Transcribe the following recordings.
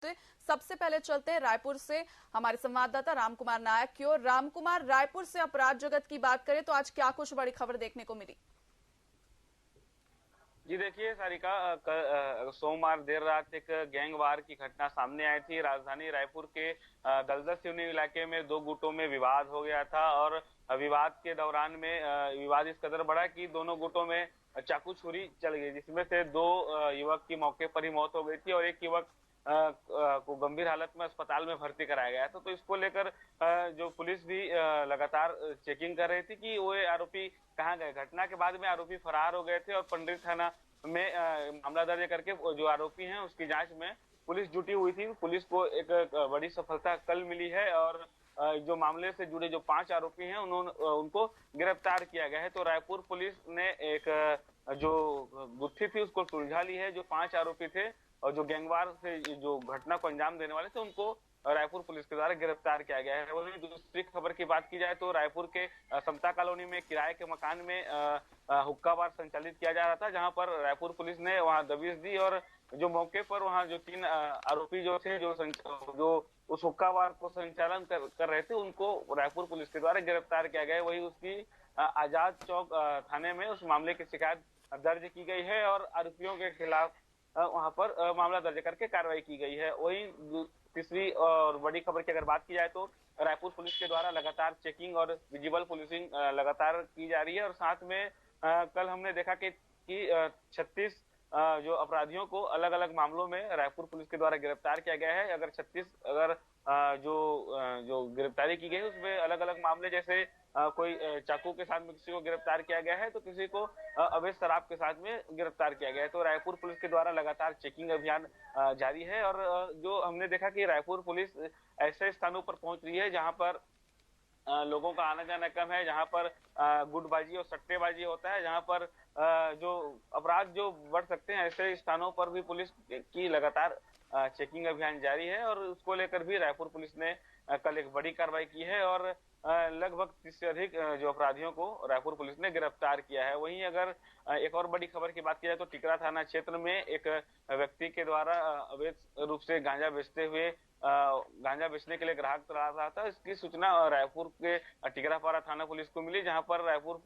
सबसे पहले चलते हैं रायपुर से हमारे संवाददाता रामकुमार नायक की ओर। रामकुमार, रायपुर से अपराध जगत की बात करें तो आज क्या कुछ बड़ी खबर देखने को मिली? जी देखिए सारिका, सोमवार देर रात एक गैंगवार की घटना सामने आई थी। राजधानी रायपुर के दलदल सिवनी इलाके में दो गुटों में विवाद हो गया था और विवाद के दौरान में विवाद इस कदर बढ़ा कि दोनों गुटों में चाकू छुरी चल गई, जिसमें से दो युवक की मौके पर ही मौत हो गई थी और एक युवक को गंभीर हालत में अस्पताल में भर्ती कराया गया था। तो इसको लेकर जो पुलिस भी लगातार चेकिंग कर रही थी कि वो आरोपी कहाँ गए। घटना के बाद में आरोपी फरार हो गए थे और पंडित थाना में मामला दर्ज करके जो आरोपी हैं उसकी जांच में पुलिस जुटी हुई थी। पुलिस को एक बड़ी सफलता कल मिली है और जो मामले से जुड़े जो 5 आरोपी हैं उनको गिरफ्तार किया गया है। तो रायपुर पुलिस ने एक जो गुत्थी थी उसको सुलझा ली है। जो 5 आरोपी थे और जो गैंगवार से जो घटना को अंजाम देने वाले थे उनको रायपुर पुलिस के द्वारा गिरफ्तार किया गया है। वहीं दूसरी खबर की बात की जाए तो रायपुर के समता कॉलोनी में किराए के मकान में हुक्का बार संचालित किया जा रहा था, जहां पर रायपुर पुलिस ने वहां दबिश दी और जो मौके पर वहां जो 3 आरोपी जो थे जो उस हुक्का बार को संचालन कर रहे थे उनको रायपुर पुलिस के द्वारा गिरफ्तार किया गया है। वही उसकी आजाद चौक थाने में उस मामले की शिकायत दर्ज की गई है और आरोपियों के खिलाफ वहां पर मामला दर्ज करके कार्रवाई की गई है। वहीं तीसरी और बड़ी खबर की अगर बात की जाए तो रायपुर पुलिस के द्वारा लगातार चेकिंग और विजिबल पुलिसिंग लगातार की जा रही है और साथ में कल हमने देखा कि 36 जो अपराधियों को अलग अलग मामलों में रायपुर पुलिस के द्वारा गिरफ्तार किया गया है। अगर 36 जो गिरफ्तारी की गई उसमें अलग अलग मामले, जैसे कोई चाकू के साथ में किसी को गिरफ्तार किया गया है तो किसी को अवैध शराब के साथ में गिरफ्तार किया गया है। तो रायपुर पुलिस के द्वारा लगातार चेकिंग अभियान जारी है और जो हमने देखा कि रायपुर पुलिस ऐसे स्थानों पर पहुंच रही है जहां पर लोगों का आना जाना कम है, जहां पर गुटबाजी और सट्टेबाजी होता है, जहां पर जो अपराध जो बढ़ सकते हैं, ऐसे स्थानों पर भी पुलिस की लगातार चेकिंग अभियान जारी है और उसको लेकर भी रायपुर पुलिस ने कल एक बड़ी कार्रवाई की है और लगभग 30 से अधिक जो अपराधियों को रायपुर पुलिस ने गिरफ्तार किया है। वहीं अगर एक और बड़ी खबर की बात की जाए तो टिकरा थाना क्षेत्र में एक व्यक्ति के द्वारा अवैध रूप से गांजा बेचते हुए गांजा बेचने के लिए ग्राहक तलाश रहा था। इसकी सूचना रायपुर के टिकरापारा थाना पुलिस को मिली, जहां पर रायपुर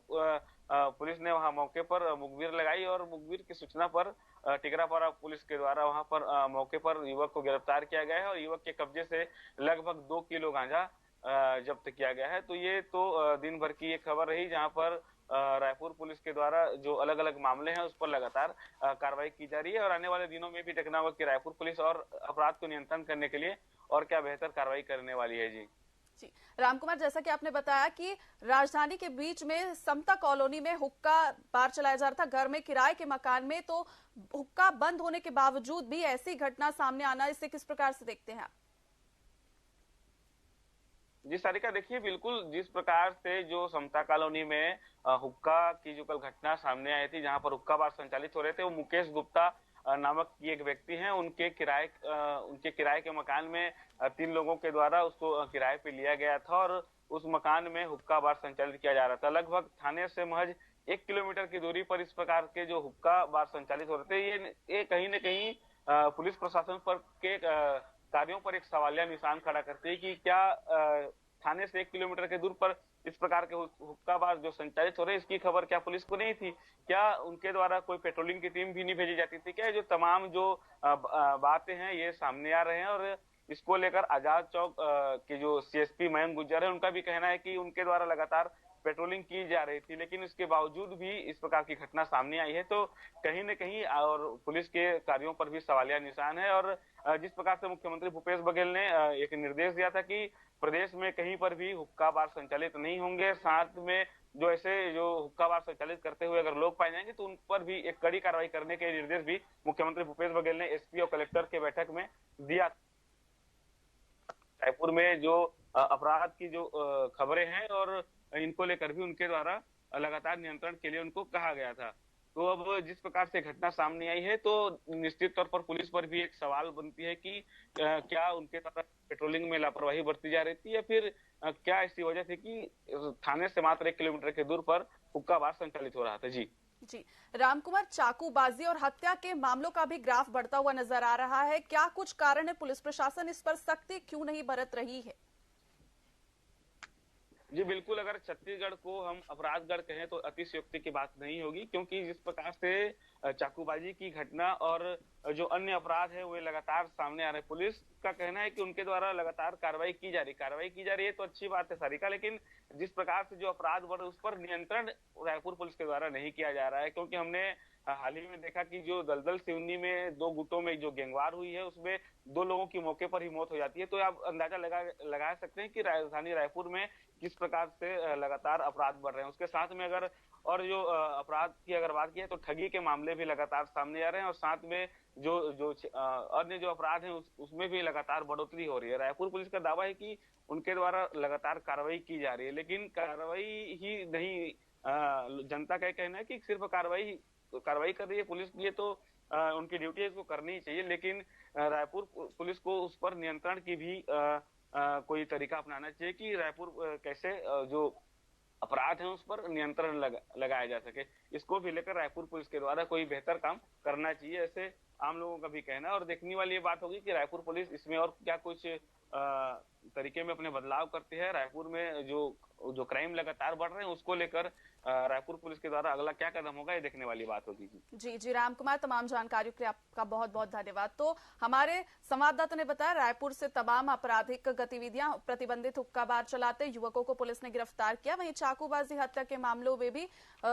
पुलिस ने वहां मौके पर मुखबिर लगाई और मुखबिर की सूचना पर टिकरापारा पुलिस के द्वारा वहां पर मौके पर युवक को गिरफ्तार किया गया है और युवक के कब्जे से लगभग 2 किलो गांजा जब्त किया गया है। तो ये तो दिन भर की ये खबर रही जहां पर रायपुर पुलिस के द्वारा जो अलग अलग मामले हैं उस पर लगातार कार्रवाई की जा रही है और आने वाले दिनों में भी देखना होगा कि रायपुर पुलिस और अपराध को नियंत्रण करने के लिए और क्या बेहतर कार्रवाई करने वाली है। जी रामकुमार, जैसा कि आपने बताया कि राजधानी के बीच में समता कॉलोनी में हुक्का बार चलाया जा रहा था, घर में किराए के मकान में, तो हुक्का बंद होने के बावजूद भी ऐसी घटना सामने आना, इसे किस प्रकार से देखते हैं आप? जी सारिका, देखिए बिल्कुल जिस प्रकार से जो समता कॉलोनी में हुक्का की जो कल घटना सामने आई थी, जहां पर हुक्का बार संचालित हो रहे थे, वो मुकेश गुप्ता नामक एक व्यक्ति हैं। उनके किराए के मकान में 3 लोगों के द्वारा उसको किराए पे लिया गया था और उस मकान में हुक्का बार संचालित किया जा रहा था। लगभग थाने से महज 1 किलोमीटर की दूरी पर इस प्रकार के जो हुक्का बार संचालित हो रहे थे, ये कहीं न कहीं पुलिस प्रशासन पर के कार्यों पर एक सवालिया निशान खड़ा करती है कि क्या थाने से 1 किलोमीटर के दूर पर इस प्रकार के हुक्का बार जो संचालित हो रहे हैं, इसकी खबर क्या पुलिस को नहीं थी? क्या उनके द्वारा कोई पेट्रोलिंग की टीम भी नहीं भेजी जाती थी? क्या जो तमाम जो बातें हैं ये सामने आ रहे हैं और इसको लेकर आजाद चौक के जो सीएसपी मयंक गुर्जर है उनका भी कहना है कि उनके द्वारा लगातार पेट्रोलिंग की जा रही थी, लेकिन इसके बावजूद भी इस प्रकार की घटना सामने आई है। तो कहीं न कहीं और पुलिस के कार्यों पर भी सवालिया निशान है और जिस प्रकार से मुख्यमंत्री भूपेश बघेल ने एक निर्देश दिया था कि प्रदेश में कहीं पर भी हुक्का बार संचालित नहीं होंगे, साथ में जो ऐसे जो हुक्का बार संचालित करते हुए अगर लोग पाए जाएंगे तो उन पर भी एक कड़ी कार्रवाई करने के निर्देश भी मुख्यमंत्री भूपेश बघेल ने एसपी और कलेक्टर के बैठक में दिया। रायपुर में जो अपराध की जो खबरें हैं और इनको लेकर भी उनके द्वारा लगातार नियंत्रण के लिए उनको कहा गया था। तो अब जिस प्रकार से घटना सामने आई है तो निश्चित तौर पर पुलिस पर भी एक सवाल बनती है कि क्या उनके द्वारा पेट्रोलिंग में लापरवाही बरती जा रही थी या फिर क्या ऐसी वजह थी कि थाने से मात्र 1 किलोमीटर के दूर पर हुक्का बार संचालित हो रहा था। जी जी, रामकुमार, चाकूबाजी और हत्या के मामलों का भी ग्राफ बढ़ता हुआ नजर आ रहा है। क्या कुछ कारण है? पुलिस प्रशासन इस पर सख्ती क्यों नहीं बरत रही है? जी बिल्कुल, अगर छत्तीसगढ़ को हम अपराधगढ़ कहें तो अतिशयोक्ति की बात नहीं होगी, क्योंकि जिस प्रकार से चाकूबाजी की घटना और जो अन्य अपराध है वे लगातार सामने आ रहे हैं। पुलिस का कहना है कि उनके द्वारा लगातार कार्रवाई की जा रही है तो अच्छी बात है सारिका, लेकिन जिस प्रकार से जो अपराध बढ़ रहे उस पर नियंत्रण रायपुर पुलिस के द्वारा नहीं किया जा रहा है। क्योंकि हमने हाल ही में देखा कि जो दलदल सिवनी में 2 गुटों में जो गैंगवार हुई है उसमें 2 लोगों की मौके पर ही मौत हो जाती है। तो आप अंदाजा लगा सकते हैं कि राजधानी रायपुर में किस प्रकार से लगातार अपराध बढ़ रहे हैं। उसके साथ में अगर और जो अपराध की अगर बात की है तो ठगी के मामले भी लगातार सामने आ रहे हैं और साथ में जो जो अन्य जो अपराध हैं उसमें भी लगातार बढ़ोतरी हो रही है। रायपुर पुलिस का दावा है कि उनके द्वारा लगातार कार्रवाई की जा रही है, लेकिन कार्रवाई ही नहीं, जनता का कहना है कि सिर्फ कार्रवाई कर रही है पुलिस, ये तो उनकी ड्यूटी है, इसको करनी ही चाहिए, लेकिन रायपुर पुलिस को उस पर नियंत्रण की भी कोई तरीका अपनाना चाहिए कि रायपुर कैसे जो अपराध है उस पर नियंत्रण लगाया जा सके। इसको भी लेकर रायपुर पुलिस के द्वारा कोई बेहतर काम करना चाहिए, ऐसे आम लोगों का भी कहना है। और देखने वाली ये बात होगी कि रायपुर पुलिस इसमें और क्या कुछ तरीके में अपने बदलाव करती है। रायपुर में जो क्राइम लगातार बढ़ रहे हैं उसको लेकर रायपुर पुलिस के द्वारा अगला क्या कदम होगा, ये देखने वाली बात होगी। जी रामकुमार, तमाम जानकारियों के लिए आपका बहुत बहुत धन्यवाद। तो हमारे संवाददाता ने बताया रायपुर से तमाम आपराधिक गतिविधियां, प्रतिबंधित हुक्का बार चलाते युवकों को पुलिस ने गिरफ्तार किया। वहीं चाकूबाजी हत्या के मामलों में भी